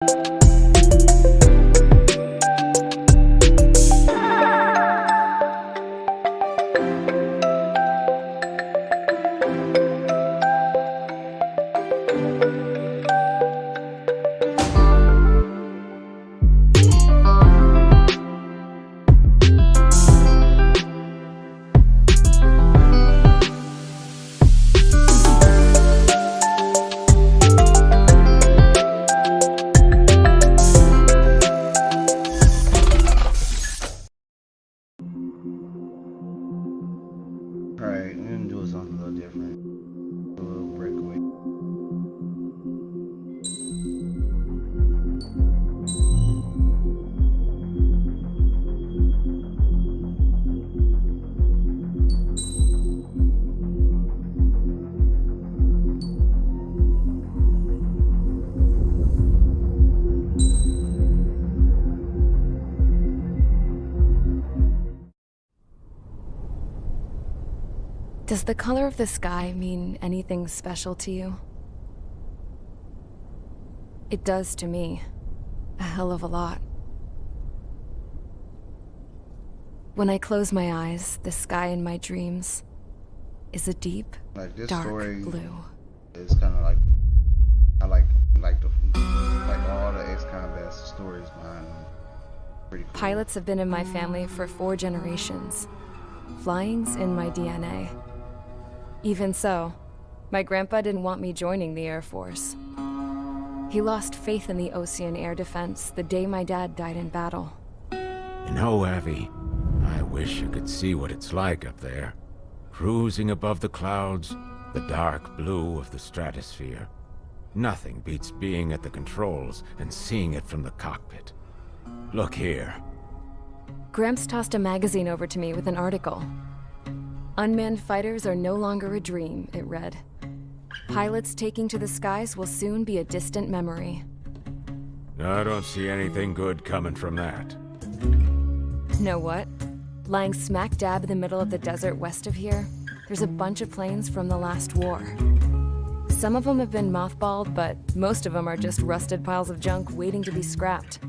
Alright, we're gonna do something a little different. A little breakaway. Does the color of the sky mean anything special to you? It does to me. A hell of a lot. When I close my eyes, the sky in my dreams is a deep, Like this dark story blue. is kind of like I like all the ex-combat stories behind them. Pretty cool. Pilots have been in my family for 4 generations. Flying's in my DNA. Even so, my grandpa didn't want me joining the Air Force. He lost faith in the ocean air defense the day my dad died in battle. You know, Abby, I wish you could see what it's like up there. Cruising above the clouds, the dark blue of the stratosphere. Nothing beats being at the controls and seeing it from the cockpit. Look here. Gramps tossed a magazine over to me with an article. Unmanned fighters are no longer a dream, it read. Pilots taking to the skies will soon be a distant memory. I don't see anything good coming from that. Know what? Lying smack dab in the middle of the desert west of here, there's a bunch of planes from the last war. Some of them have been mothballed, but most of them are just rusted piles of junk waiting to be scrapped.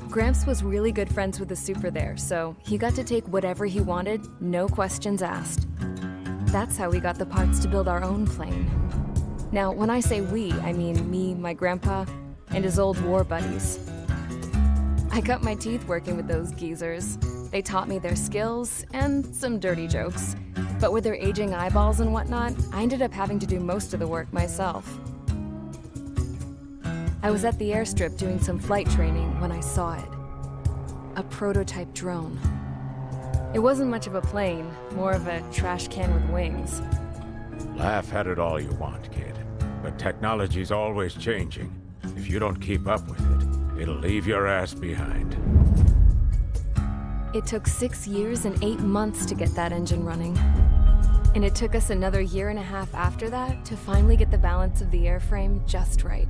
Gramps was really good friends with the super there, so he got to take whatever he wanted, no questions asked. That's how we got the parts to build our own plane. Now, when I say we, I mean me, my grandpa, and his old war buddies. I cut my teeth working with those geezers. They taught me their skills and some dirty jokes. But with their aging eyeballs and whatnot, I ended up having to do most of the work myself. I was at the airstrip doing some flight training when I saw it. A prototype drone. It wasn't much of a plane, more of a trash can with wings. Laugh at it all you want, kid. But technology's always changing. If you don't keep up with it, it'll leave your ass behind. It took 6 years and 8 months to get that engine running. And it took us another 1.5 years after that to finally get the balance of the airframe just right.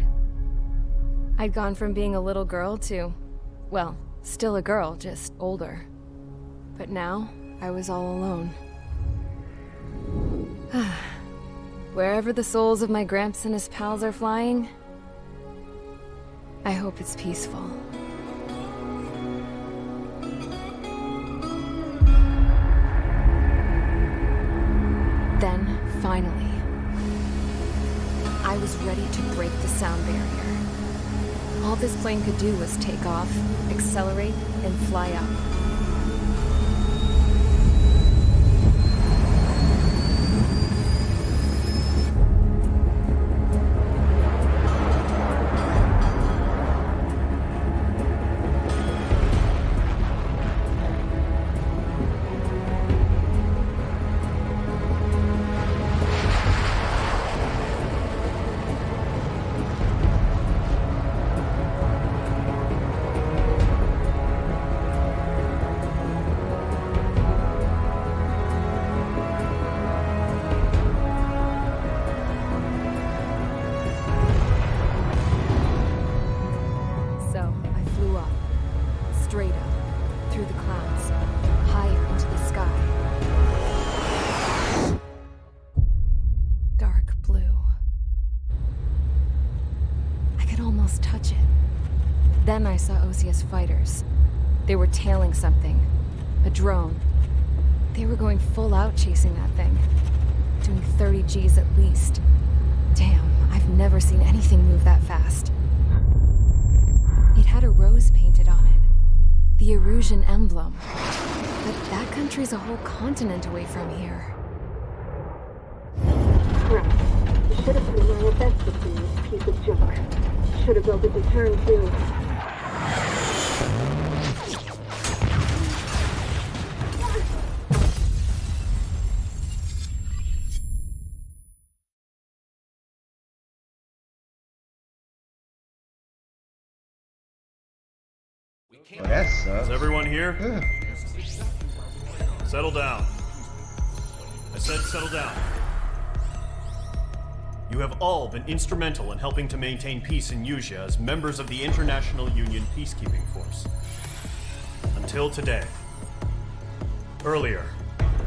I'd gone from being a little girl to, well, still a girl, just older. But now, I was all alone. Wherever the souls of my Gramps and his pals are flying, I hope it's peaceful. Then, finally, I was ready to break the sound barrier. All this plane could do was take off, accelerate, and fly up. Straight up, through the clouds, higher into the sky. Dark blue. I could almost touch it. Then I saw Osia's fighters. They were tailing something. A drone. They were going full out chasing that thing. Doing 30 Gs at least. Damn, I've never seen anything move that fast. It had a rose painted on it. The Erusian emblem. But that country's a whole continent away from here. Crap. You should have been my best with this piece of junk. Should have built a return too. Well, that sucks. Is everyone here? Yeah. Settle down. I said settle down. You have all been instrumental in helping to maintain peace in Usea as members of the International Union Peacekeeping Force. Until today. Earlier,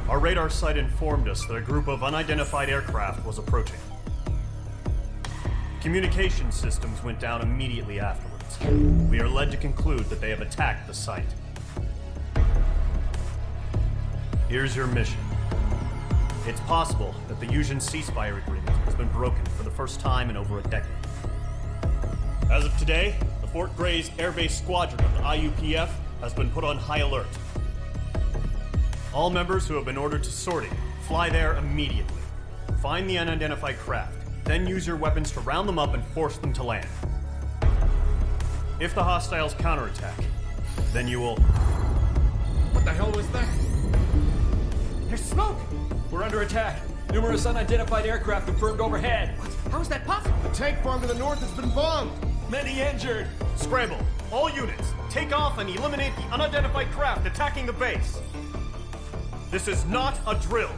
our radar site informed us that a group of unidentified aircraft was approaching. Communication systems went down immediately afterwards. We are led to conclude that they have attacked the site. Here's your mission. It's possible that the Usian ceasefire agreement has been broken for the first time in over a decade. As of today, the Fort Gray's Air Base Squadron of the IUPF has been put on high alert. All members who have been ordered to sortie, fly there immediately. Find the unidentified craft, then use your weapons to round them up and force them to land. If the hostiles counterattack, then you will... What the hell was that? There's smoke! We're under attack. Numerous unidentified aircraft confirmed overhead. What? How is that possible? The tank farm to the north has been bombed! Many injured. Scramble! All units, take off and eliminate the unidentified craft attacking the base. This is not a drill.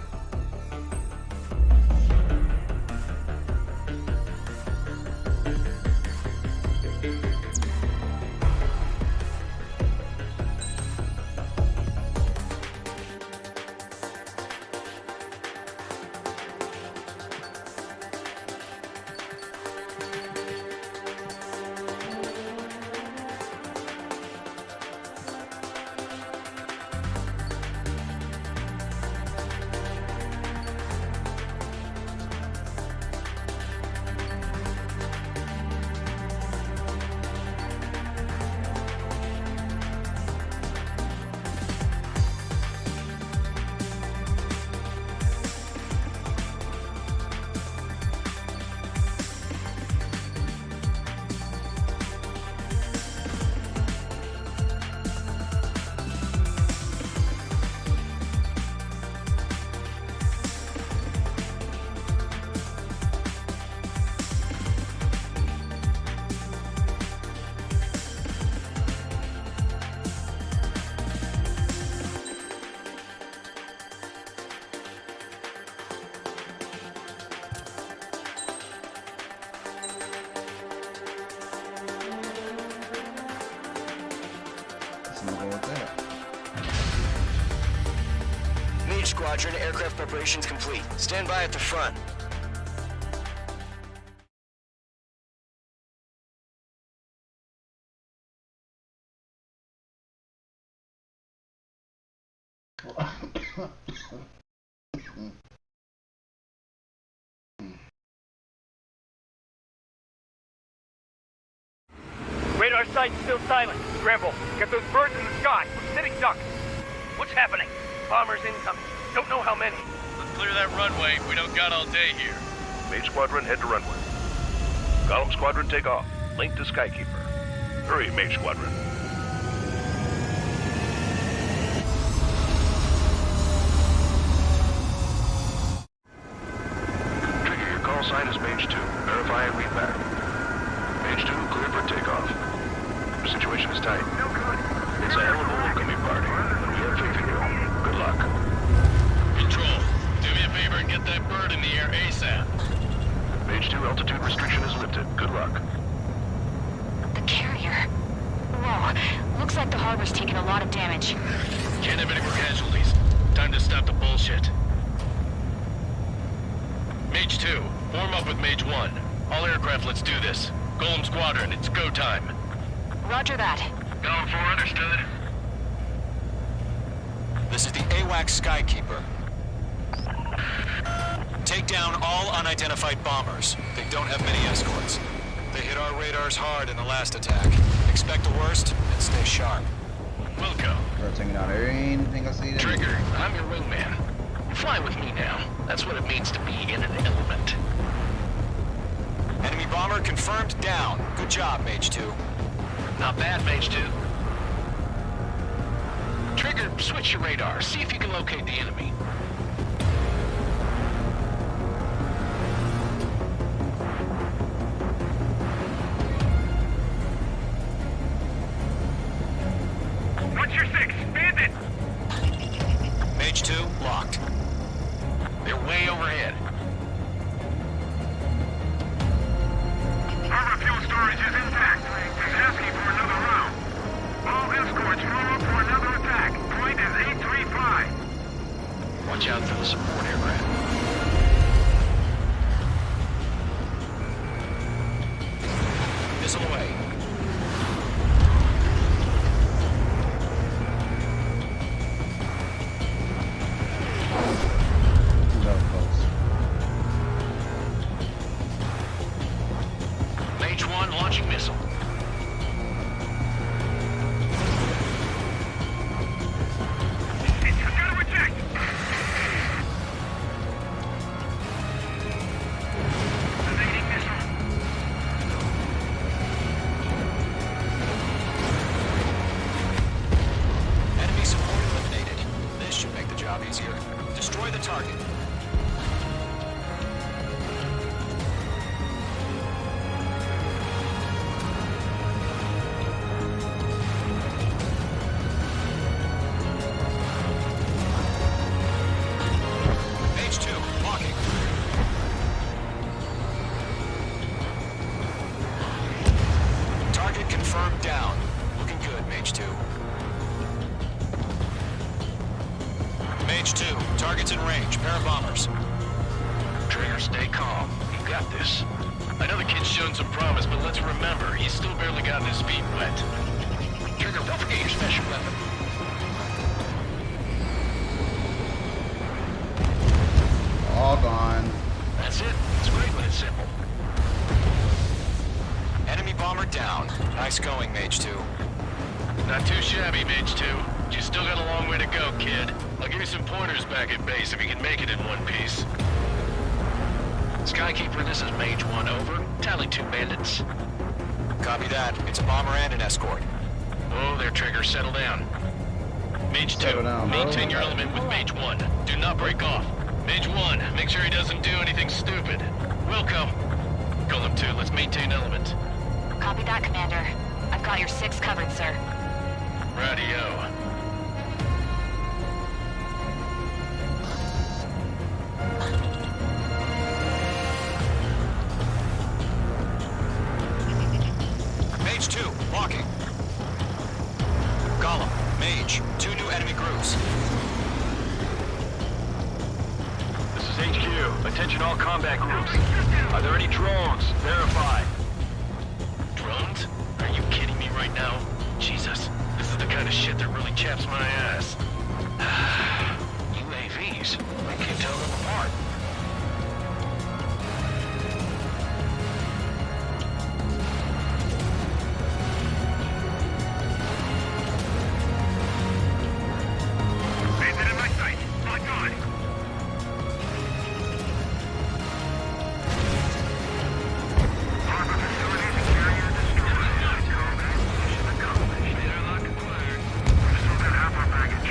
Mage Squadron, aircraft preparations complete. Stand by at the front. Radar site's still silent. Scramble. Get those birds in the sky. We're sitting ducks. What's happening? Bombers incoming. Don't know how many. Let's clear that runway. We don't got all day here. Mage Squadron, head to runway. Column Squadron, take off. Link to Skykeeper. Hurry, Mage Squadron. Trigger, your call sign is Mage 2. Verify and read back. Mage 2, clear for takeoff. Situation is tight. It's a hell of a welcoming party, but we have faith in you. Good luck. Control, do me a favor and get that bird in the air ASAP. Mage 2, altitude restriction is lifted. Good luck. The carrier. Whoa, looks like the harbor's taking a lot of damage. Can't have any more casualties. Time to stop the bullshit. Mage 2, form up with Mage 1. All aircraft, let's do this. Golem Squadron, it's go time. Roger that. Going for understood. This is the AWACS Skykeeper. Take down all unidentified bombers. They don't have many escorts. They hit our radars hard in the last attack. Expect the worst and stay sharp. Wilco. Taking out anything I see there. Trigger, I'm your wingman. Fly with me now. That's what it means to be in an element. Enemy bomber confirmed down. Good job, Mage 2. Not bad, Mage 2. Trigger, switch your radar. See if you can locate the enemy. What's your six? Bandit! Mage 2, locked. They're way overhead. Harbor fuel storage is intact. He's asking for another round. All escorts roll up for another attack. Point is 835. Watch out for the support aircraft. Missile away. That was close. Mage 1 launching missile. It's gotta reject. Evading missile. Enemy support eliminated. This should make the job easier. Destroy the target. Mage 2, locking. Target confirmed down. Looking good, Mage 2. Mage 2, target's in range. Pair of bombers. Trigger, stay calm. You got this. I know the kid's shown some promise, but let's remember, he's still barely gotten his feet wet. Trigger, don't forget your special weapon. All gone. That's it. It's great when it's simple. Enemy bomber down. Nice going, Mage 2. Not too shabby, Mage 2. But you still got a long way to go, kid. I'll give you some pointers back at base if you can make it in one piece. Skykeeper, this is Mage 1, over. Tally 2 bandits. Copy that. It's a bomber and an escort. Oh, there, Trigger. Settle down. Mage 2, Settle down, bro. maintain your element with Mage 1. Do not break off. Mage 1, make sure he doesn't do anything stupid. Welcome. Golem 2, let's maintain element. Copy that, Commander. I've got your 6 covered, sir. Radio. Mage 2, locking. Golem, Mage, 2 new enemy groups. This is HQ. Attention all combat groups. Are there any drones? Verify. Drones? Are you kidding me right now? Jesus, this is the kind of shit that really chaps my ass. UAVs? I can't tell them apart. Bandit in my sight. Lock on. Harbor facilities and carrier destroyed. Mission accomplished. Airlock acquired. Missiles at half our package.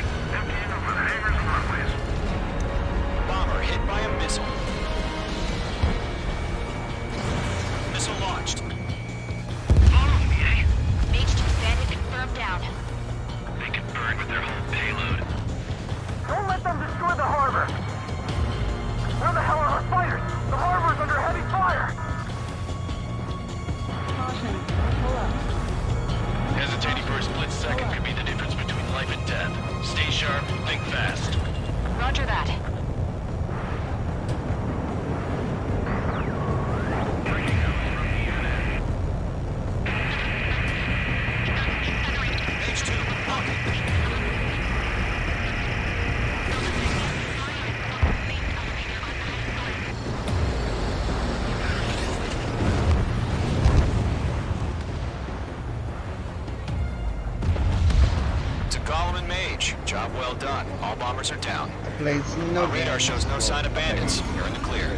Job well done. All bombers are down. I played some Our radar shows no sign of bandits. You're in the clear.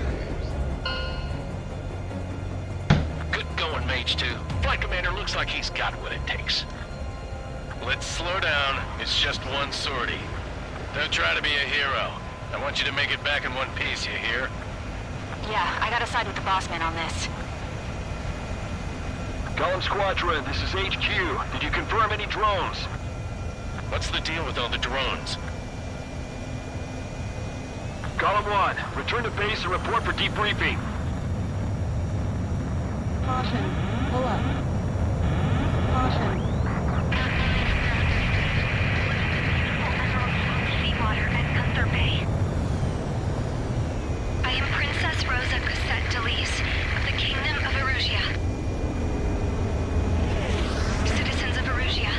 Good going, Mage 2. Flight Commander looks like he's got what it takes. Let's slow down. It's just one sortie. Don't try to be a hero. I want you to make it back in one piece, you hear? Yeah, I gotta side with the boss man on this. Column Squadron, this is HQ. Did you confirm any drones? What's the deal with all the drones? Column 1, return to base and report for debriefing. Caution. Pull up. Caution. Seawater at Gunther Bay. I am Princess Rosa Cosette Delise of the Kingdom of Erusia. Citizens of Erusia.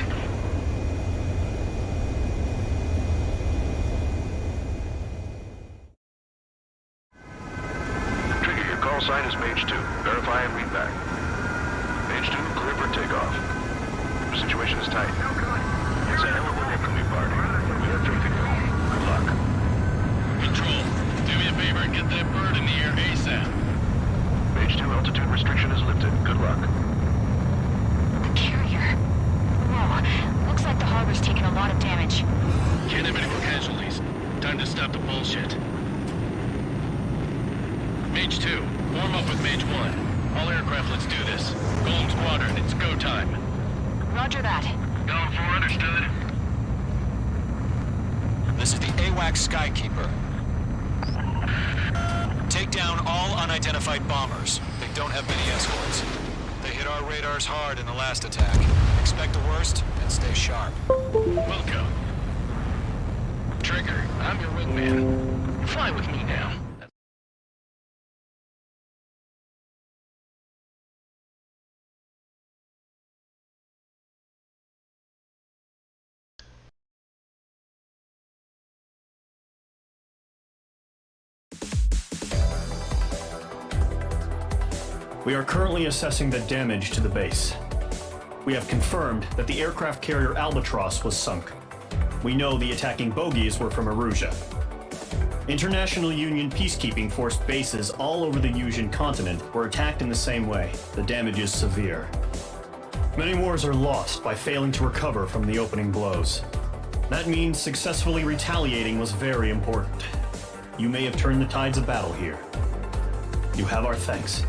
Trigger, your call sign is Mage 2. Verify and read back. Mage 2, clear for takeoff. The situation is tight. It's a hell of a welcoming party. We have faith in you. Good luck. Control, do me a favor and get that bird in the air ASAP. Mage 2, altitude restriction is lifted. Good luck. The carrier. Whoa, looks like the harbor's taken a lot of damage. Can't have any more casualties. Time to stop the bullshit. Mage 2, form up with Mage 1. All aircraft, let's do this. Golem Squadron, it's go time. Roger that. Going for understood. This is the AWAC Skykeeper. Take down all unidentified bombers. They don't have many escorts. They hit our radars hard in the last attack. Expect the worst and stay sharp. Welcome. Trigger, I'm your wingman. Fly with me now. We are currently assessing the damage to the base. We have confirmed that the aircraft carrier Albatross was sunk. We know the attacking bogies were from Erusia. International Union peacekeeping force bases all over the Yusian continent were attacked in the same way. The damage is severe. Many wars are lost by failing to recover from the opening blows. That means successfully retaliating was very important. You may have turned the tides of battle here. You have our thanks.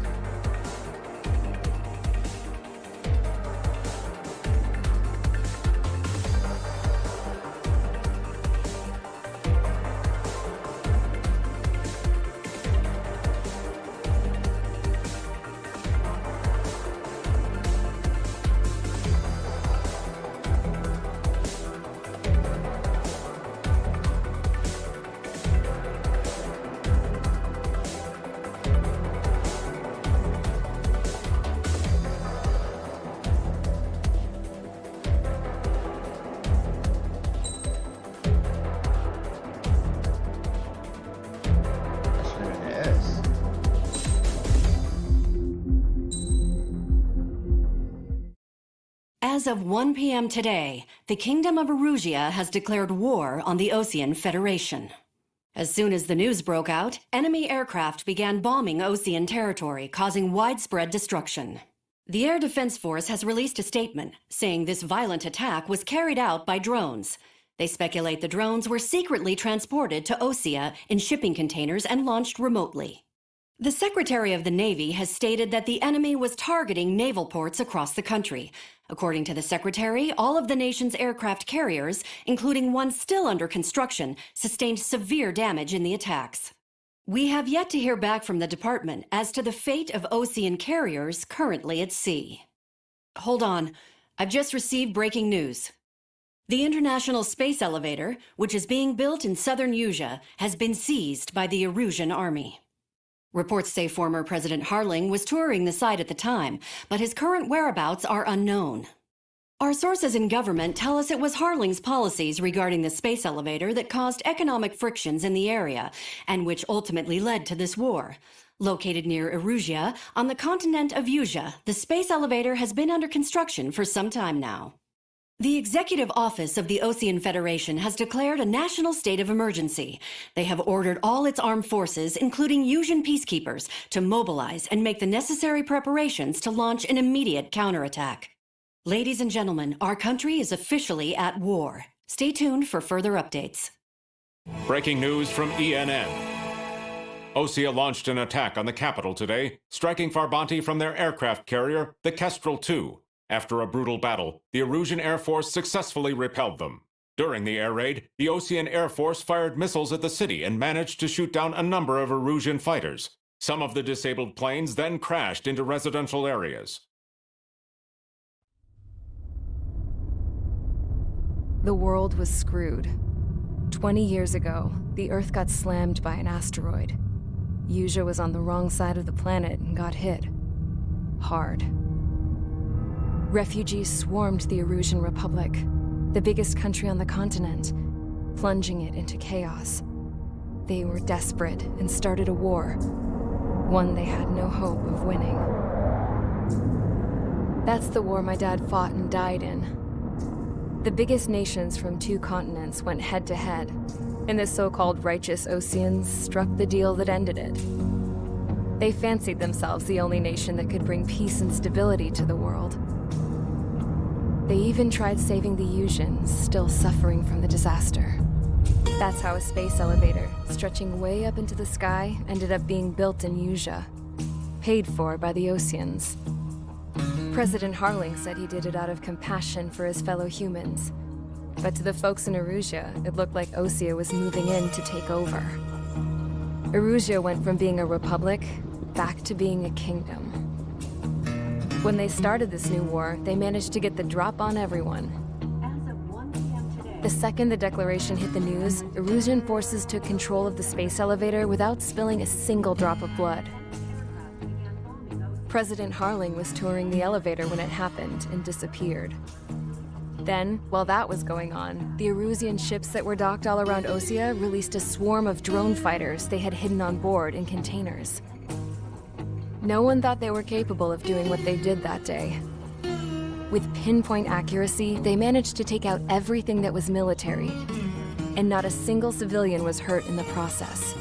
As of 1 p.m. today, the Kingdom of Erusia has declared war on the Osean Federation. As soon as the news broke out, enemy aircraft began bombing Osean territory, causing widespread destruction. The Air Defense Force has released a statement saying this violent attack was carried out by drones. They speculate the drones were secretly transported to Osea in shipping containers and launched remotely. The Secretary of the Navy has stated that the enemy was targeting naval ports across the country. According to the Secretary, all of the nation's aircraft carriers, including one still under construction, sustained severe damage in the attacks. We have yet to hear back from the department as to the fate of Osean carriers currently at sea. Hold on, I've just received breaking news. The International Space Elevator, which is being built in southern Yusia, has been seized by the Erusian army. Reports say former President Harling was touring the site at the time, but his current whereabouts are unknown. Our sources in government tell us it was Harling's policies regarding the space elevator that caused economic frictions in the area, and which ultimately led to this war. Located near Erusia, on the continent of Yusia, the space elevator has been under construction for some time now. The Executive Office of the Ocean Federation has declared a national state of emergency. They have ordered all its armed forces, including Yuuzhan peacekeepers, to mobilize and make the necessary preparations to launch an immediate counterattack. Ladies and gentlemen, our country is officially at war. Stay tuned for further updates. Breaking news from ENN. Osea launched an attack on the capital today, striking Farbanti from their aircraft carrier, the Kestrel II. After a brutal battle, the Erusian Air Force successfully repelled them. During the air raid, the Ocean Air Force fired missiles at the city and managed to shoot down a number of Erusian fighters. Some of the disabled planes then crashed into residential areas. The world was screwed. 20 years ago, the Earth got slammed by an asteroid. Yuuzhan was on the wrong side of the planet and got hit. Hard. Refugees swarmed the Erusian Republic, the biggest country on the continent, plunging it into chaos. They were desperate and started a war, one they had no hope of winning. That's the war my dad fought and died in. The biggest nations from 2 continents went head-to-head, and the so-called righteous Oceans struck the deal that ended it. They fancied themselves the only nation that could bring peace and stability to the world. They even tried saving the Yuuzhan, still suffering from the disaster. That's how a space elevator, stretching way up into the sky, ended up being built in Yuuzhan, paid for by the Oceans. President Harling said he did it out of compassion for his fellow humans. But to the folks in Erusia, it looked like Osea was moving in to take over. Erusia went from being a republic back to being a kingdom. When they started this new war, they managed to get the drop on everyone. The second the declaration hit the news, Erusian forces took control of the space elevator without spilling a single drop of blood. President Harling was touring the elevator when it happened and disappeared. Then, while that was going on, the Erusian ships that were docked all around Osea released a swarm of drone fighters they had hidden on board in containers. No one thought they were capable of doing what they did that day. With pinpoint accuracy, they managed to take out everything that was military, and not a single civilian was hurt in the process.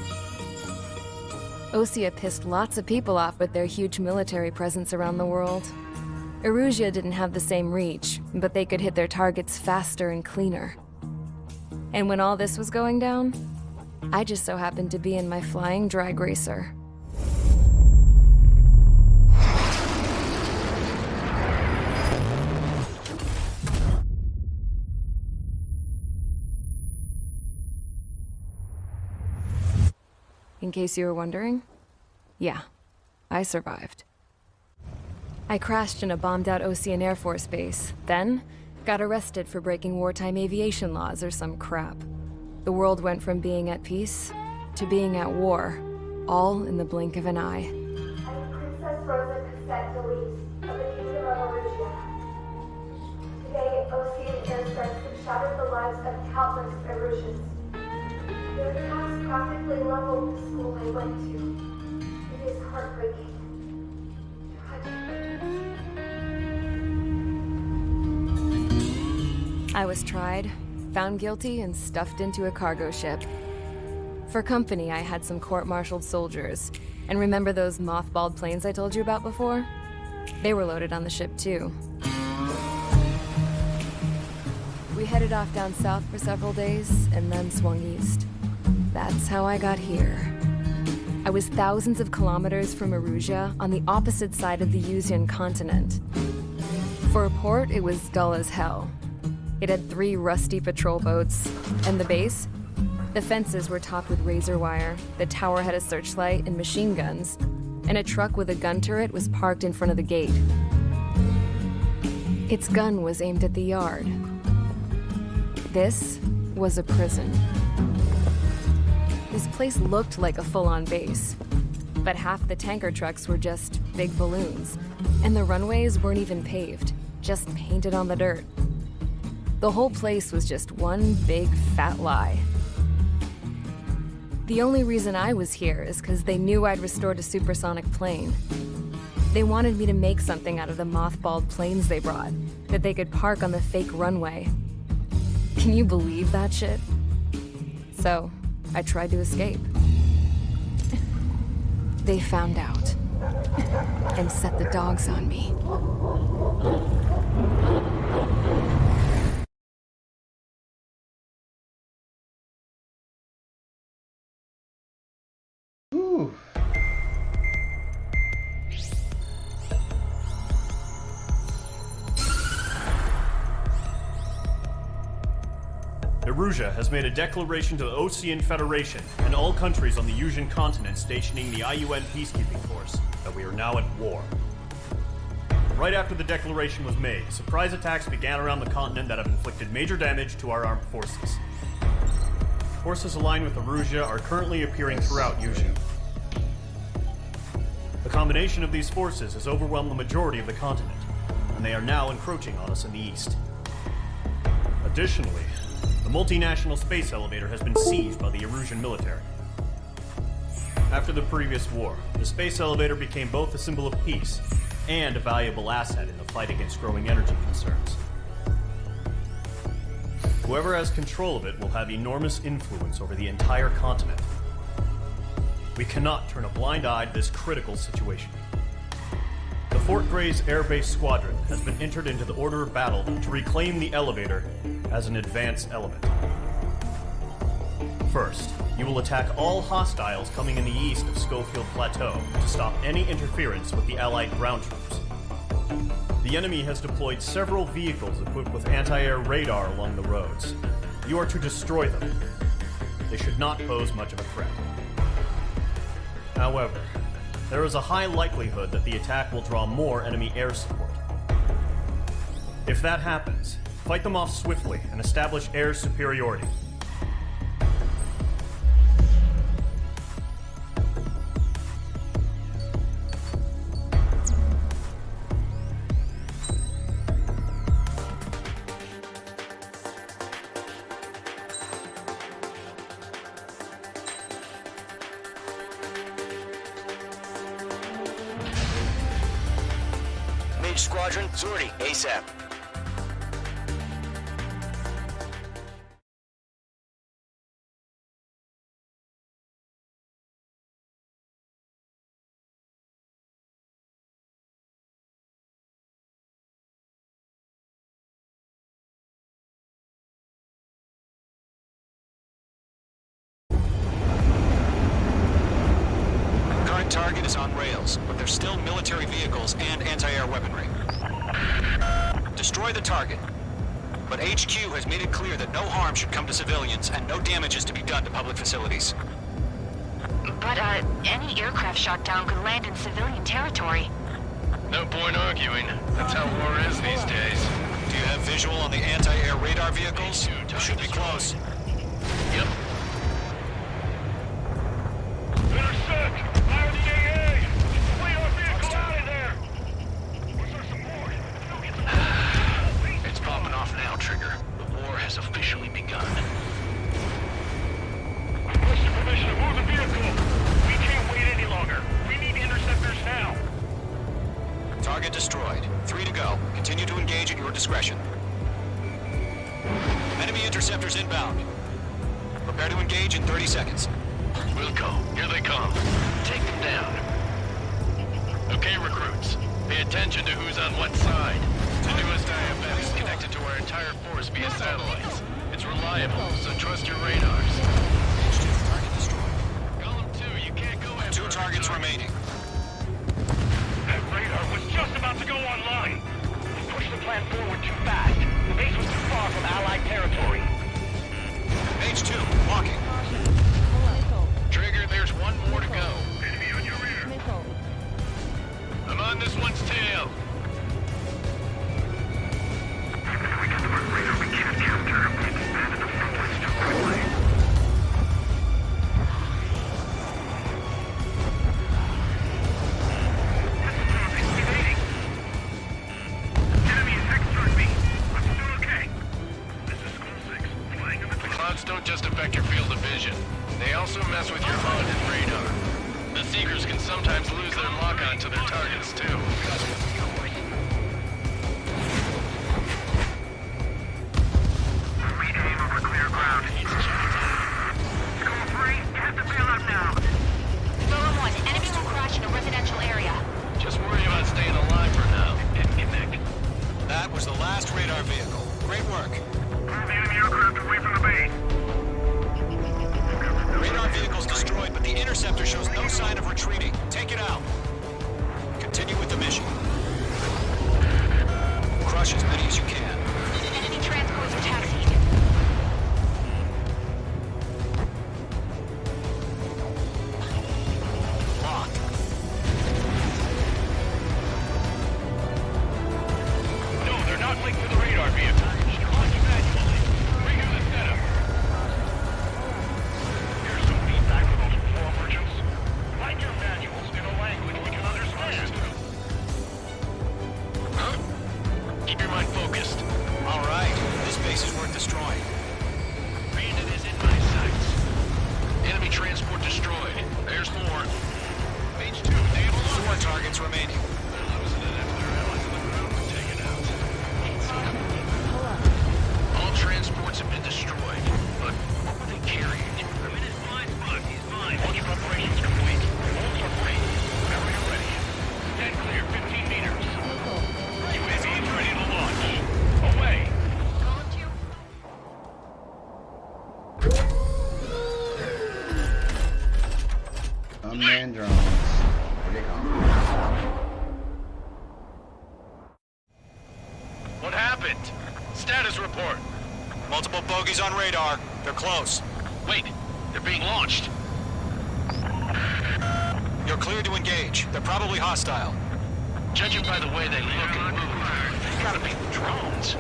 Osea pissed lots of people off with their huge military presence around the world. Erusia didn't have the same reach, but they could hit their targets faster and cleaner. And when all this was going down, I just so happened to be in my flying drag racer. In case you were wondering, yeah, I survived. I crashed in a bombed-out Ocean Air Force base, then got arrested for breaking wartime aviation laws or some crap. The world went from being at peace to being at war, all in the blink of an eye. I'm Princess Rosa Cassette Delise of the Kingdom of Erusia. Today, Ocean airstrikes have shattered the lives of countless Erusians. Their attacks practically leveled the school I went to. It is heartbreaking. I was tried, found guilty, and stuffed into a cargo ship. For company, I had some court-martialed soldiers. And remember those mothballed planes I told you about before? They were loaded on the ship, too. We headed off down south for several days, and then swung east. That's how I got here. I was thousands of kilometers from Erusia, on the opposite side of the Yuuzhan continent. For a port, it was dull as hell. It had 3 rusty patrol boats. And the base? The fences were topped with razor wire, the tower had a searchlight and machine guns, and a truck with a gun turret was parked in front of the gate. Its gun was aimed at the yard. This was a prison. This place looked like a full-on base, but half the tanker trucks were just big balloons, and the runways weren't even paved, just painted on the dirt. The whole place was just one big fat lie. The only reason I was here is because they knew I'd restored a supersonic plane. They wanted me to make something out of the mothballed planes they brought, that they could park on the fake runway. Can you believe that shit? So, I tried to escape. They found out, and set the dogs on me. Ooh. Erusia has made a declaration to the Ocean Federation and all countries on the Usian continent stationing the IUN peacekeeping force that we are now at war. Right after the declaration was made, surprise attacks began around the continent that have inflicted major damage to our armed forces. Forces aligned with Erusia are currently appearing throughout Usia. The combination of these forces has overwhelmed the majority of the continent, and they are now encroaching on us in the east. Additionally, the multinational space elevator has been seized by the Erusian military. After the previous war, the space elevator became both a symbol of peace and a valuable asset in the fight against growing energy concerns. Whoever has control of it will have enormous influence over the entire continent. We cannot turn a blind eye to this critical situation. The Fort Gray's Air Base Squadron has been entered into the order of battle to reclaim the elevator as an advance element. First, you will attack all hostiles coming in the east of Schofield Plateau to stop any interference with the Allied ground troops. The enemy has deployed several vehicles equipped with anti-air radar along the roads. You are to destroy them. They should not pose much of a threat. However, there is a high likelihood that the attack will draw more enemy air support. If that happens, fight them off swiftly and establish air superiority. Mage Squadron, Zordy, ASAP. Current target is on rails, but there's still military vehicles and anti-air weaponry. Destroy the target. But HQ has made it clear that no harm should come to civilians and no damage is to be done to public facilities. But, any aircraft shot down could land in civilian territory. No point arguing. That's how war is these days. Do you have visual on the anti-air radar vehicles? Should be close. Yep. Intersect! Fire the AA! Flee our vehicle out of there! Where's our support? It's popping off now, Trigger. The war has officially begun. Requesting permission to move the vehicle! We can't wait any longer! We need interceptors now! Target destroyed. 3 to go. Continue to engage at your discretion. Enemy interceptors inbound. Prepare to engage in 30 seconds. We'll go. Here they come. Take them down. Okay, recruits. Pay attention to who's on what side. The newest IFF is connected to our entire force via satellites. It's reliable, so trust your radars. Target destroyed. Column 2, you can't go after 2 targets remaining. That radar was just about to go online! We pushed the plan forward too fast. The base was too far from Allied territory. Mage 2, walking. Trigger, there's one more to go. Enemy on your rear. I'm on this one's tail. If we get the radar, we can't capture him. We expanded the front lines too quickly. Enemy is extern me. I'm still okay. This is School 6, flying in the The clouds don't just affect your field of vision. They also mess with your HUD and radar. The Seekers can sometimes lose their lock-on to their targets, too. Aim over clear ground. Call 3, you have to bail out now. Golem 1, enemy will crash in a residential area. Just worry about staying alive for now. Nick. That was the last radar vehicle. Great work. Move the enemy aircraft away from the base. Radar vehicle's destroyed, but the interceptor shows no sign of retreating. Take it out. Continue with the mission. Crush as many as you can. Enemy transports are taxied. Locked. No, they're not linked to the radar vehicle. Launch manually. Review the setup. Here's some feedback for those patrol merchants. Write your manuals in a language we can understand. Huh? Keep your mind focused. All right. This base is worth destroying. Bandit is in my sights. Enemy transport destroyed. There's more. H2, they have a lot. 4 targets remaining. All transports have been destroyed. But what were they carrying? I'm in his blind spot. He's mine. Launch preparations complete. Bolts are free. Whenever you're ready. Stand clear, 15 meters. UAVs ready to launch. Away. Unmanned drones. Where they come from? What happened? Status report. Multiple bogies on radar. They're close. Wait, they're being launched. You're cleared to engage. They're probably hostile. Judging by the way they look and move, they gotta be drones.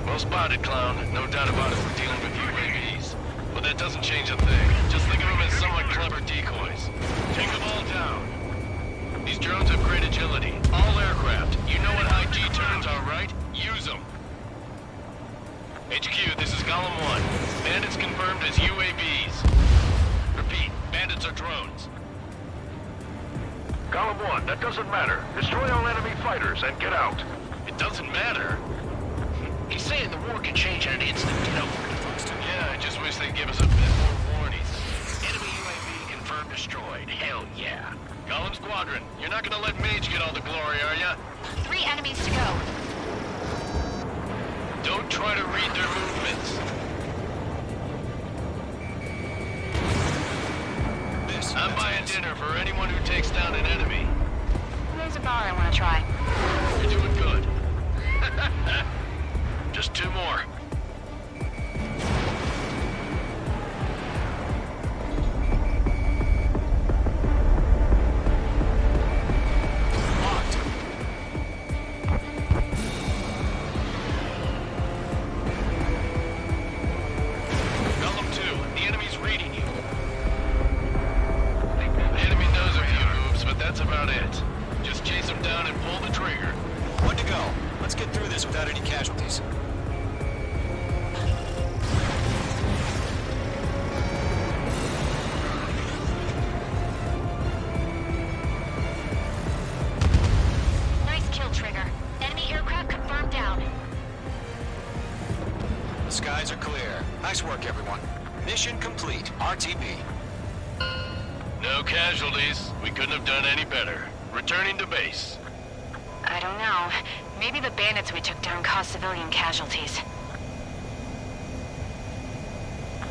Well spotted, clown. No doubt about it, we're dealing with UAVs. But that doesn't change a thing. Just think of them as somewhat clever decoys. Take them all down. These drones have great agility. All aircraft. You know what high G turns are, right? Use them. HQ, this is Golem 1. Bandits confirmed as UAVs. Repeat, bandits are drones. Column 1, that doesn't matter. Destroy all enemy fighters and get out. It doesn't matter. He's saying the war can change in an instant, you know. Yeah, I just wish they'd give us a bit more warning. Enemy UAV confirmed destroyed. Hell yeah. Golem Squadron, you're not gonna let Mage get all the glory, are ya? 3 enemies to go. Don't try to read their movements. I'm buying dinner for anyone who takes down an enemy. There's a bar I want to try. You're doing good. Just 2 more. Locked. Golem 2, the enemy's reading you. The enemy knows a few moves, but that's about it. Just chase them down and pull the trigger. 1 to go. Let's get through this without any casualties. Nice kill, Trigger. Enemy aircraft confirmed down. The skies are clear. Nice work, everyone. Mission complete. RTB. No casualties. We couldn't have done any better. Returning to base. I don't know. Maybe the bandits we took down caused civilian casualties.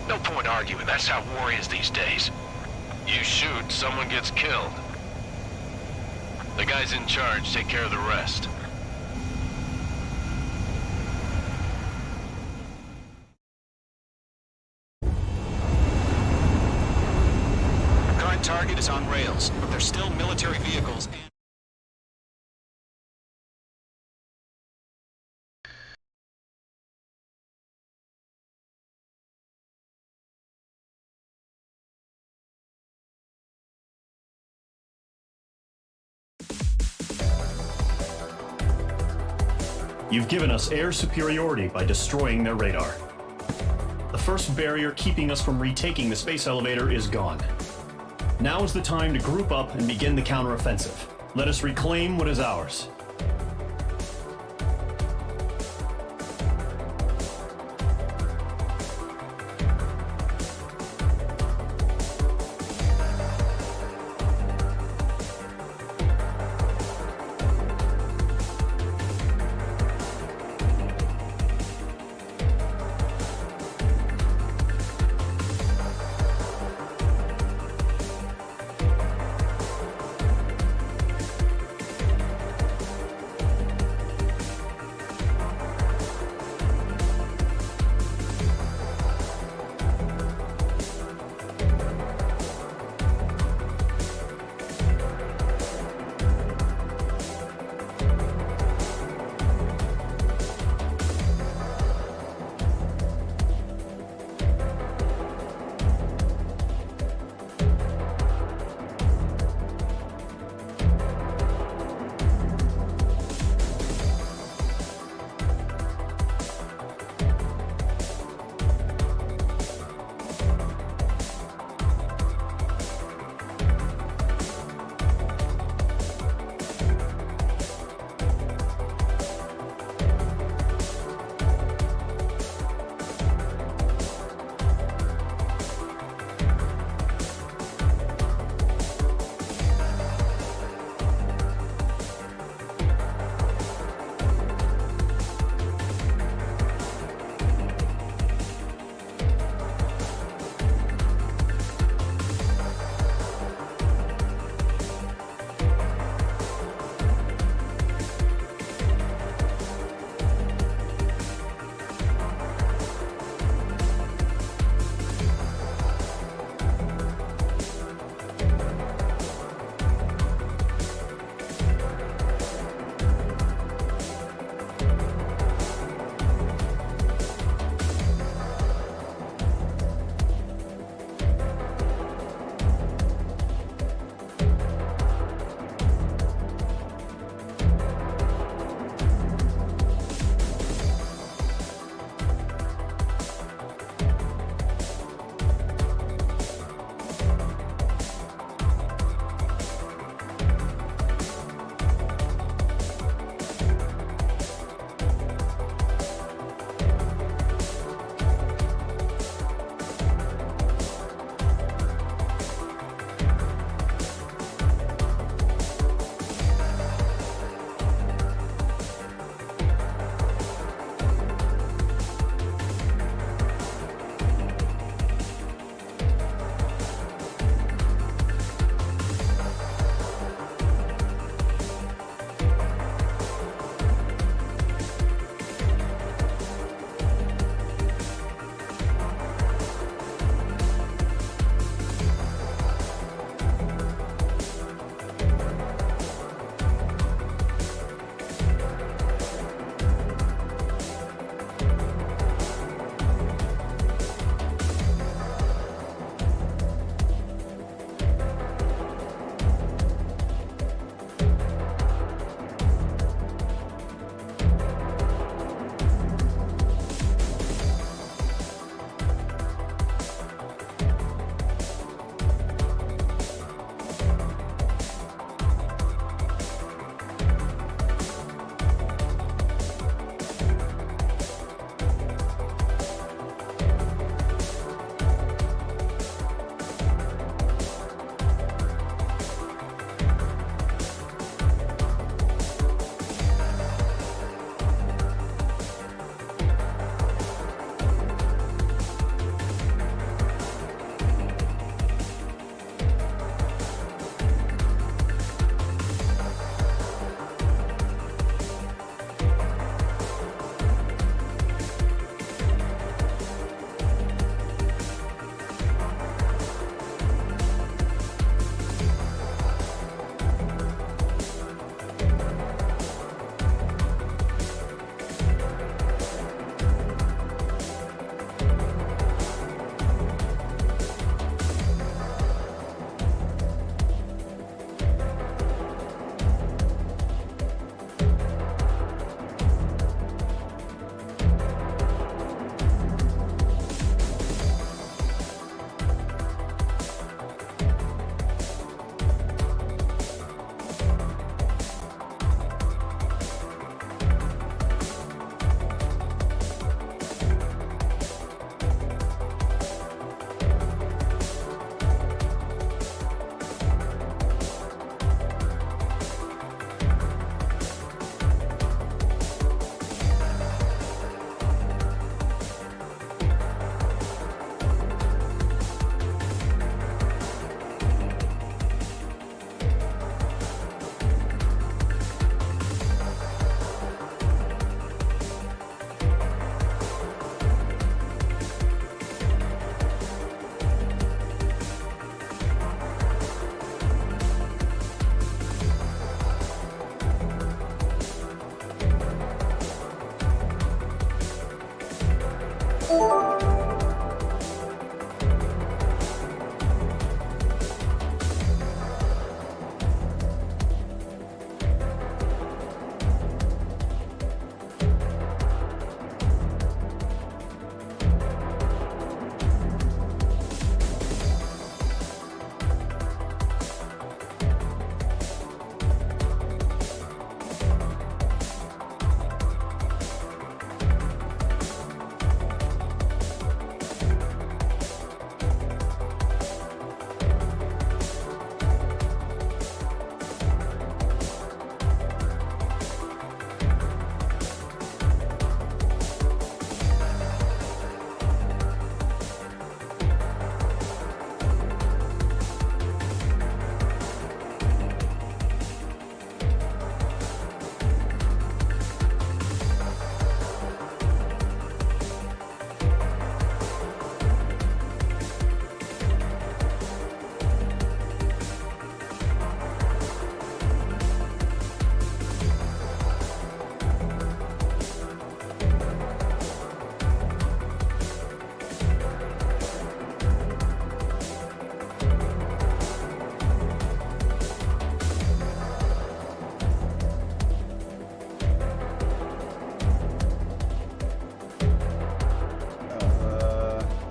No point arguing. That's how war is these days. You shoot, someone gets killed. The guys in charge take care of the rest. Current target is on rails, but they're still military vehicles and... You've given us air superiority by destroying their radar. The first barrier keeping us from retaking the space elevator is gone. Now is the time to group up and begin the counteroffensive. Let us reclaim what is ours.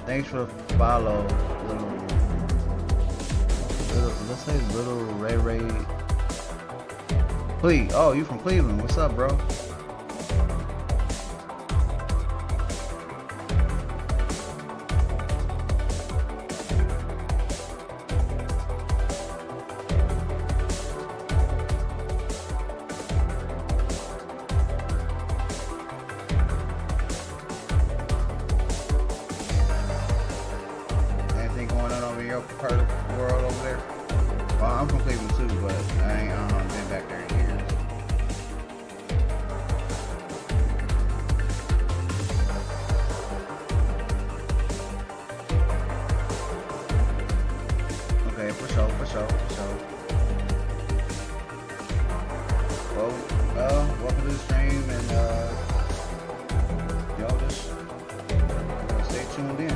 Thanks for the follow, let's say little Ray Ray. Please, oh, you from Cleveland? What's up, bro? Part of the world over there. Well, I'm from Cleveland too, but I ain't been back there in years. Okay, for sure. Well, welcome to the stream, and y'all just stay tuned in.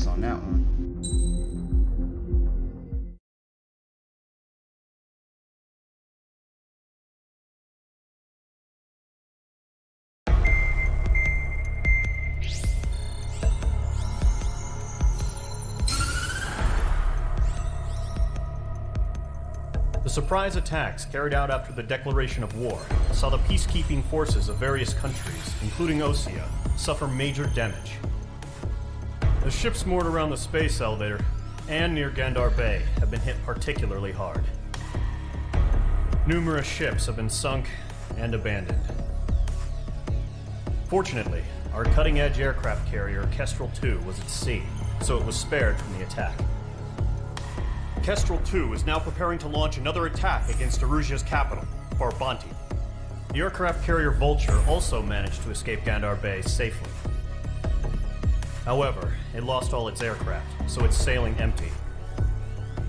On that one. The surprise attacks carried out after the declaration of war saw the peacekeeping forces of various countries, including Osea, suffer major damage. The ships moored around the space elevator and near Gandar Bay have been hit particularly hard. Numerous ships have been sunk and abandoned. Fortunately, our cutting-edge aircraft carrier Kestrel 2 was at sea, so it was spared from the attack. Kestrel 2 is now preparing to launch another attack against Erusia's capital, Farbanti. The aircraft carrier Vulture also managed to escape Gandar Bay safely. However, it lost all its aircraft, so it's sailing empty.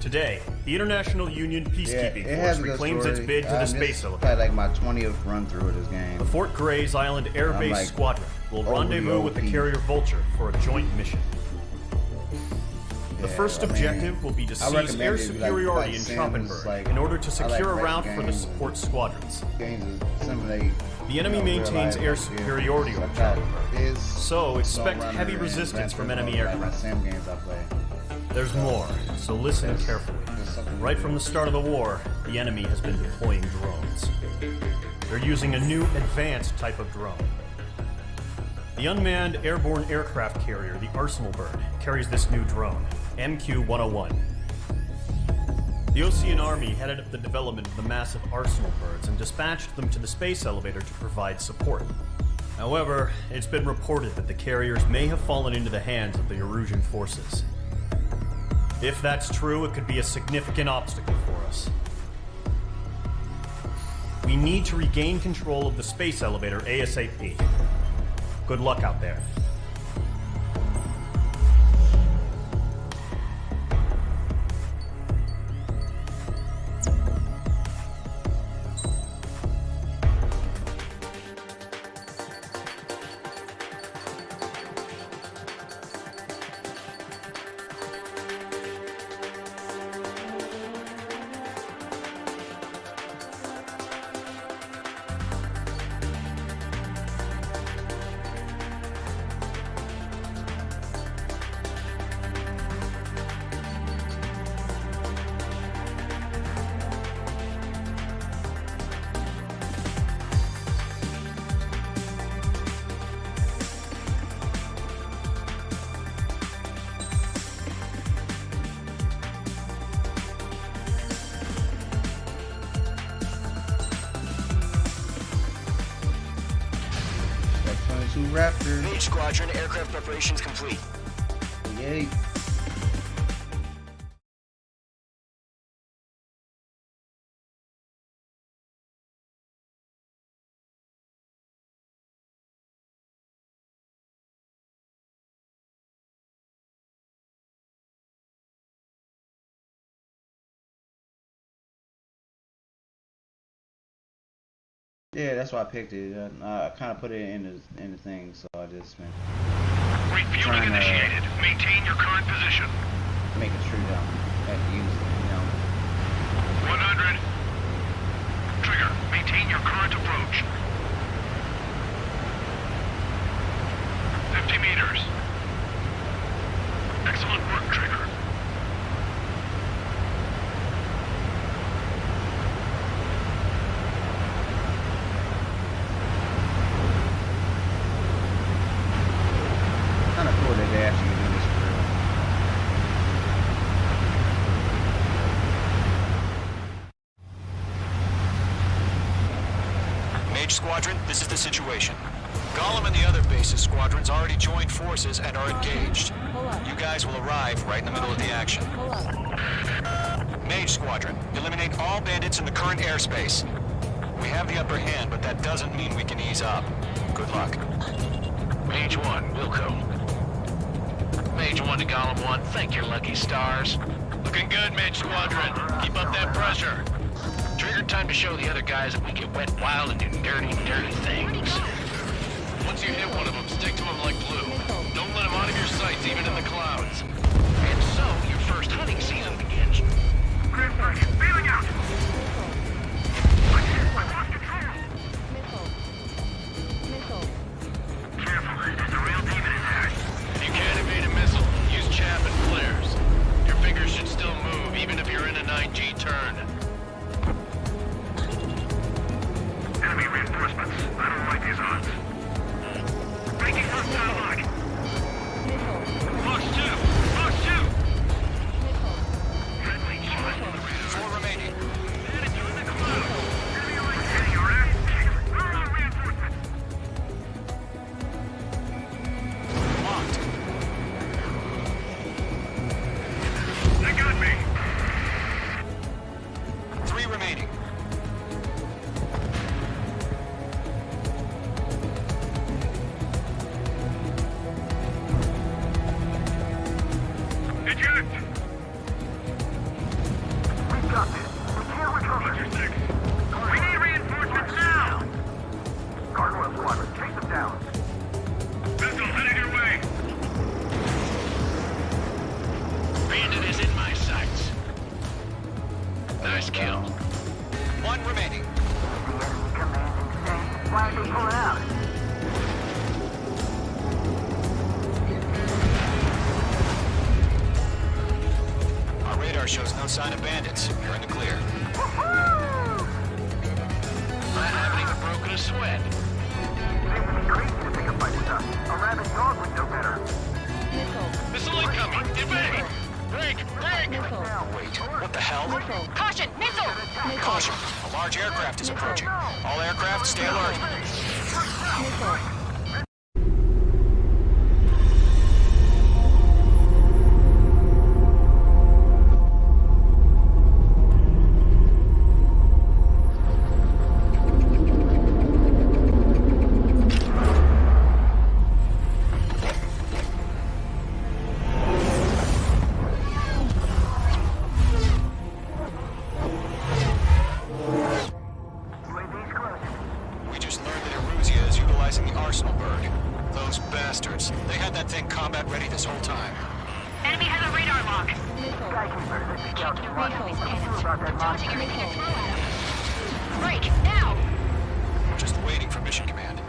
Today, the International Union Peacekeeping Force reclaims its bid to the space elevator. Had like my 20th run through of this game. The Fort Grays Island Air Base Squadron will rendezvous with the carrier Vulture for a joint mission. The first objective will be to seize air superiority in Schoppenberg in order to secure a route for the support squadrons. The enemy maintains air superiority over Schoppenberg, so expect heavy resistance from enemy aircraft. There's more, so listen carefully. Right from the start of the war, the enemy has been deploying drones. They're using a new advanced type of drone. The unmanned airborne aircraft carrier, the Arsenal Bird, carries this new drone, MQ-101. The Osean Army headed up the development of the massive Arsenal Birds and dispatched them to the space elevator to provide support. However, it's been reported that the carriers may have fallen into the hands of the Erusian forces. If that's true, it could be a significant obstacle for us. We need to regain control of the space elevator ASAP. Good luck out there. F-22 Raptor. Mage Squadron, aircraft preparations complete. Yay. Yeah, that's why I picked it. I kind of put it in the thing, so I just been Refueling initiated. Maintain your current position. Make it true down. Have to use it, 100. Trigger, maintain your current approach. 50 meters. Excellent work, Trigger. Kind of cool that they actually do this for real. Mage Squadron, this is the situation. Gollum and the other bases squadrons already joined forces and are engaged. You guys will arrive right in the middle of the action. Mage Squadron, eliminate all bandits in the current airspace. We have the upper hand, but that doesn't mean we can ease up. Good luck. Mage 1, Wilco. Mage 1 to Golem 1, thank your lucky stars. Looking good, Mage Squadron. Keep up that pressure. Trigger, time to show the other guys that we get wet, wild, and do dirty, dirty things. Once you hit one of them, stick to them like glue. Don't let them out of your sights, even in the clouds. And so, your first hunting season begins. Feeling out. I lost control. Careful, there's a real demon in there. If you can't evade a missile, use chaff and flares. Your fingers should still move, even if you're in a 9G turn. Enemy reinforcements. I don't like these odds. Breaking hostile line. Fox 2! Fox 2! Friendly shot on the radar. 4 remaining. Batted you in the cloud. Hitting your ass. Where are our reinforcements? Locked. They got me. 3 remaining. might be pulling out. Our radar shows no sign of bandits. You're in the clear. I haven't even broken a sweat. Seems to be crazy to pick up my stuff. A rabid dog would know better. Missile incoming! Evade! Break! Break! Wait, what the hell? Caution! Missile! Caution! A large aircraft is approaching. All aircraft, stay alert. We just learned that Eruzia is utilizing the Arsenal bird. Those bastards. They had that thing combat ready this whole time. Enemy has a radar lock. Skykeeper, this is Scout Checking your Squad. radar What do you scans. do about that mob? Dodging everything you throw at him. Break! Now! We're just waiting for mission command.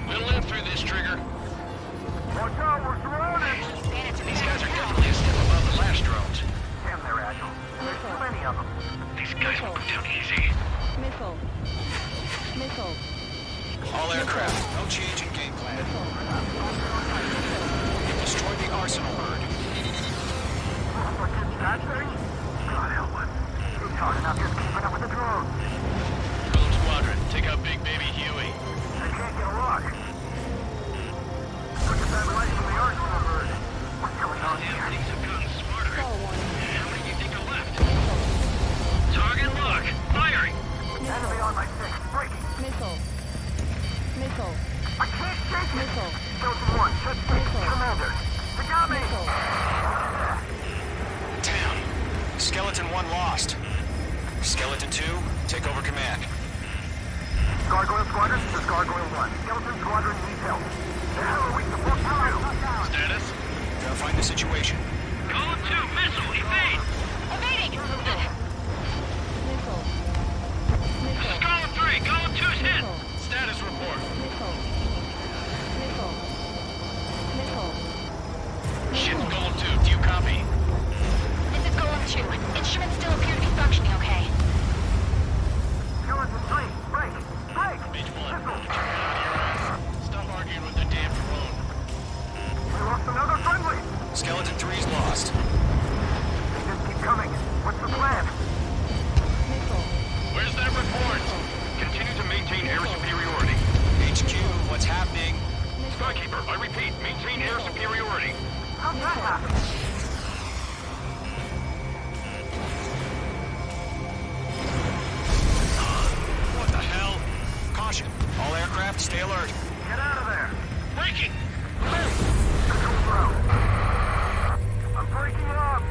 We'll live through this, Trigger. Watch out, we're surrounded! Bandits are These guys are back now. definitely a step above the last drones. Damn, they're agile. There's too many of them. These guys will go down easy. All aircraft, no change in game plan. You've destroyed the Arsenal bird. What did that thing? God help us. It's hard enough just keeping up with the drones. Golem Squadron, take out Big Baby Huey. They can't get a lock. Look at that light from the Arsenal bird. What's going on here? Things have gotten smarter. How many do you think are left? Target lock. Firing. Enemy on my six. Breaking. I can't shake it. Skeleton 1, check Commander. They got me. Damn. Skeleton 1 lost. Skeleton 2, take over command. Gargoyle Squadron, this is Gargoyle 1. Skeleton Squadron needs help. The hell are we supposed to do? Status. Verifying the situation. Golem 2, missile, evade! Evading! This is Golem 3, Golem 2's hit! Status report. Shit, Golem 2, do you copy? This is Golem 2. Instruments still appear to be functioning okay. Skeleton 3, break! Break! Page 1, get your head out of your ass. Stop arguing with the damn drone. We lost another friendly. Skeleton 3's lost. They just keep coming. What's the plan? Where's that report? Continue to maintain air superiority. HQ, what's happening? Skykeeper, I repeat, maintain air superiority. How'd that happen? What the hell? Caution. All aircraft, stay alert. Get out of there. Breaking! Control throw. I'm breaking up.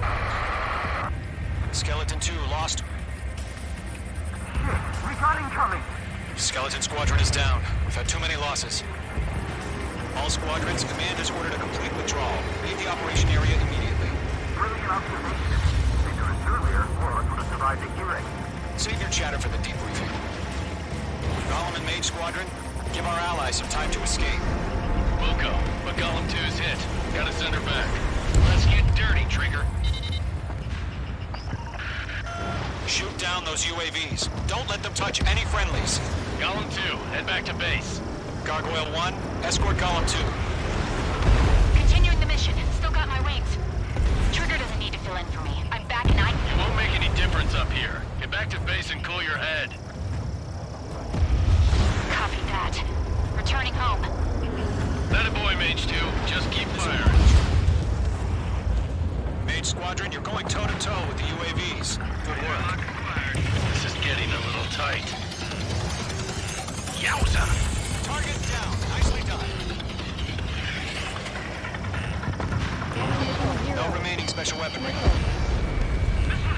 Skeleton 2 lost. Shit, recon incoming. Skeleton Squadron is down. We've had too many losses. All squadrons, command has ordered a complete withdrawal. Leave the operation area immediately. Brilliant observation. Either it's earlier, or I would have survived the hearing. Save your chatter for the debriefing. Golem and Mage Squadron, give our allies some time to escape. We'll go, but Golem 2's hit. Gotta send her back. Let's get dirty, Trigger. Shoot down those UAVs. Don't let them touch any friendlies. Golem 2, head back to base. Gargoyle 1, escort Golem 2. Continuing the mission. Still got my wings. Trigger doesn't need to fill in for me. I'm back and It won't make any difference up here. Get back to base and cool your head. Copy that. Returning home. That a boy, Mage 2. Just keep firing. Mage Squadron, you're going toe-to-toe with the UAVs. Good work. This is getting a little tight. Yowza! Target down. Nicely done. No remaining special weaponry.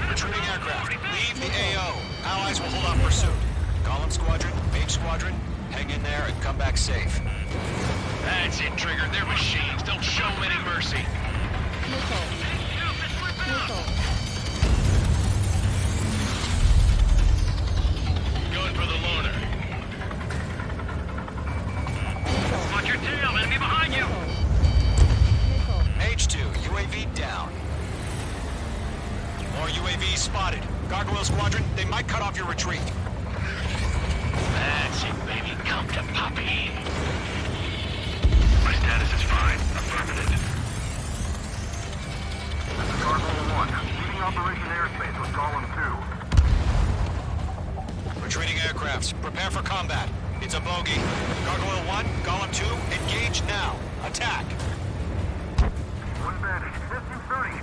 Retreating aircraft. Leave the AO. Allies will hold off pursuit. Golem Squadron, Mage Squadron, hang in there and come back safe. That's it, Trigger. They're machines. Don't show them any mercy. More UAVs spotted. Gargoyle Squadron, they might cut off your retreat. That's it, baby. Come to Poppy. My status is fine. Affirmative. Gargoyle 1, leading Operation Airspace with Column 2. Retreating aircrafts, prepare for combat. It's a bogey. Gargoyle 1, Golem 2, engage now. Attack. One bandit. F-22.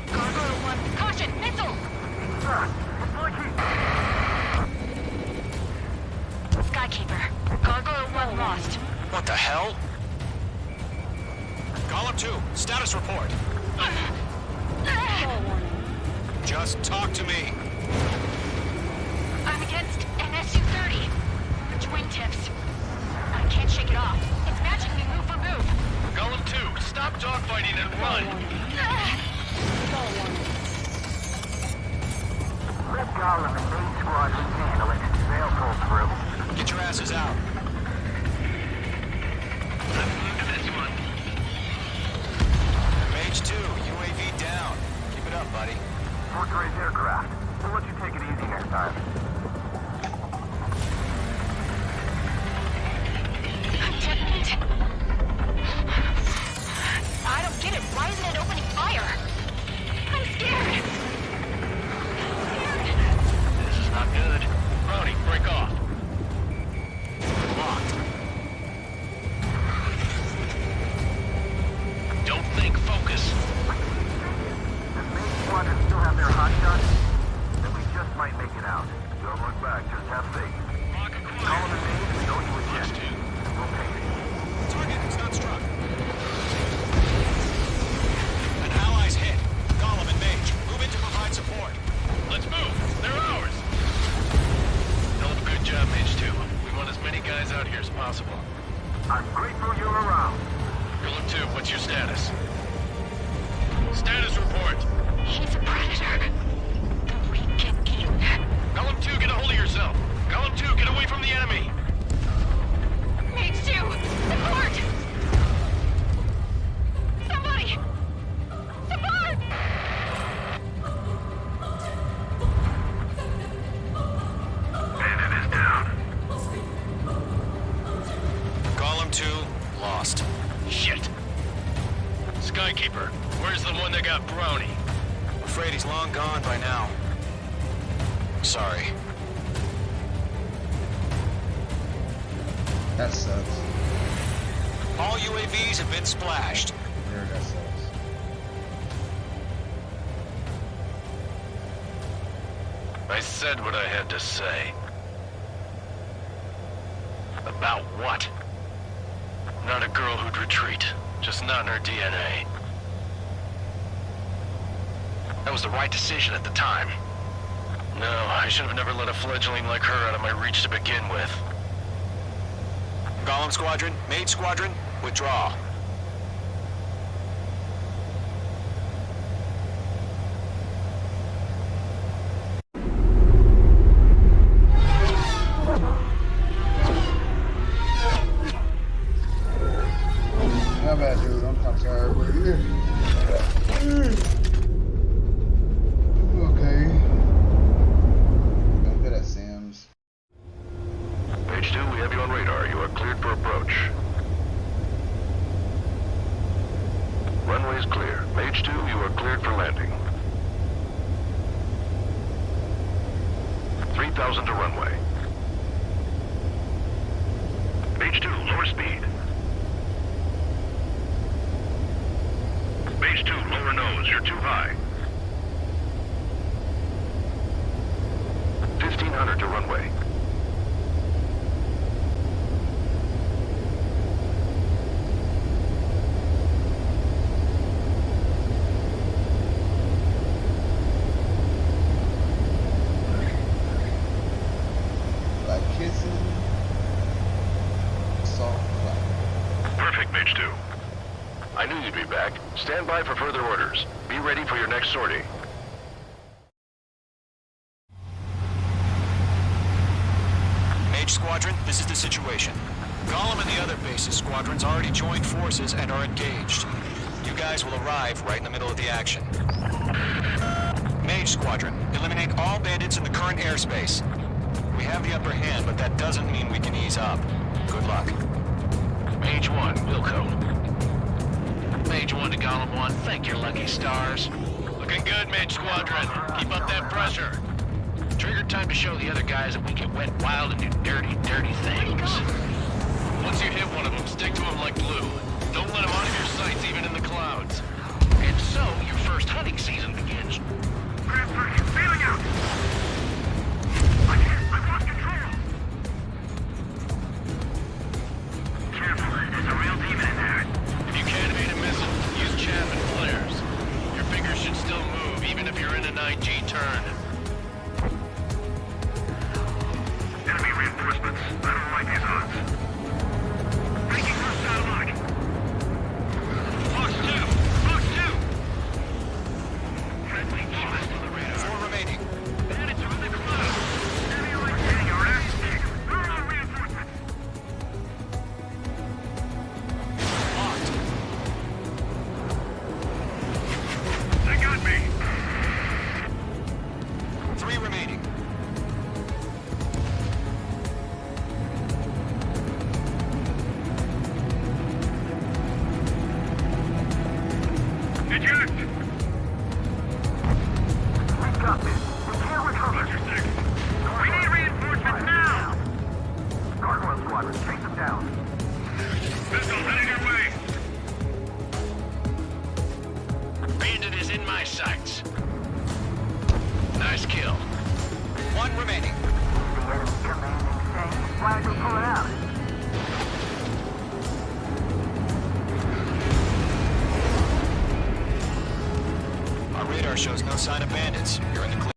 Gargoyle 1, caution, missile! Skykeeper, Gargoyle 1 lost. What the hell? Golem 2, status report. Just talk to me. I'm against an Su-30. The wingtips. I can't shake it off. It's matching me move for move. Golem 2, stop dogfighting and run. Let Golem and main squadron handle it. They'll pull through. Get your asses out. Let's move to this one. Mage 2, UAV down. Keep it up, buddy. Fort Gray's aircraft. We'll let you take it easy next time. Detonate. I don't get it. Why isn't it opening fire? I'm scared. This is not good. Brody, break off. Locked. Don't think, focus. Does main squadron still have their hot shots? Then we just might make it out. Don't look back, just have faith. Column and main, we know you would get. We'll take it. Target is not struck. An ally's hit. Golem and Mage, move in to provide support. Let's move. They're ours. Hell of a good job, Mage 2. We want as many guys out here as possible. I'm grateful you're around. Golem 2, what's your status? Status report. He's a predator. We can eat. Golem 2, get a hold of yourself. Golem 2, get away from the enemy. Mage 2, support! Somebody! Support! Bandit is down. Golem 2, lost. Shit. Skykeeper, where's the one that got Brownie? Afraid he's long gone by now. Sorry. That sucks. All UAVs have been splashed. There, that sucks. I said what I had to say. About what? Not a girl who'd retreat. Just not in her DNA. That was the right decision at the time. No, I should have never let a fledgling like her out of my reach to begin with. Golem Squadron, Mage Squadron, withdraw. My bad, dude. I'm tired, but yeah. Okay. Don't get at Sam's. Page 2, we have you on radar. You are cleared for approach. Runway is clear. Page 2, you are cleared for landing. 3,000 to runway. Page 2, lower speed. Page 2, lower nose. You're too high. 1,500 to runway. Like kissing. Soft clap. Perfect, Mage 2. I knew you'd be back. Stand by for further orders. Be ready for your next sortie. Mage Squadron, this is the situation. Golem and the other bases squadrons already joined forces and are engaged. You guys will arrive right in the middle of the action. Mage Squadron, eliminate all bandits in the current airspace. We have the upper hand, but that doesn't mean we can ease up. Good luck. Mage 1, Wilco. Mage 1 to Golem 1, thank your lucky stars. Looking good, Mage Squadron. Keep up that pressure. Trigger time to show the other guys that we can wet wild and do dirty, dirty things. Once you hit one of them, stick to them like glue. Don't let them out of your sights, even in the clouds. And so, your first hunting season begins. Feeling out! I've lost control! Careful, there's a real demon in there. If you can't evade a missile, use chaff and flares. Your fingers should still move, even if you're in an IG turn. Enemy reinforcements. I don't like these odds. Breaking hostile lock. Fox 2! Fox 2! Friendly lost on the radar. 4 remaining. Bandits are in the clouds. Enemy like getting our ass kicked. Where are our reinforcements? Locked. They got me. 3 remaining. Eject! We got this. We can't recover. Roger, six. We need reinforcements now! Gargoyle Squadron, chase them down. Missile heading your way. Bandit is in my sights. Nice kill. 1 remaining. The enemy commanding saying, why are they pulling out? Our radar shows no sign of bandits. You're in the clear.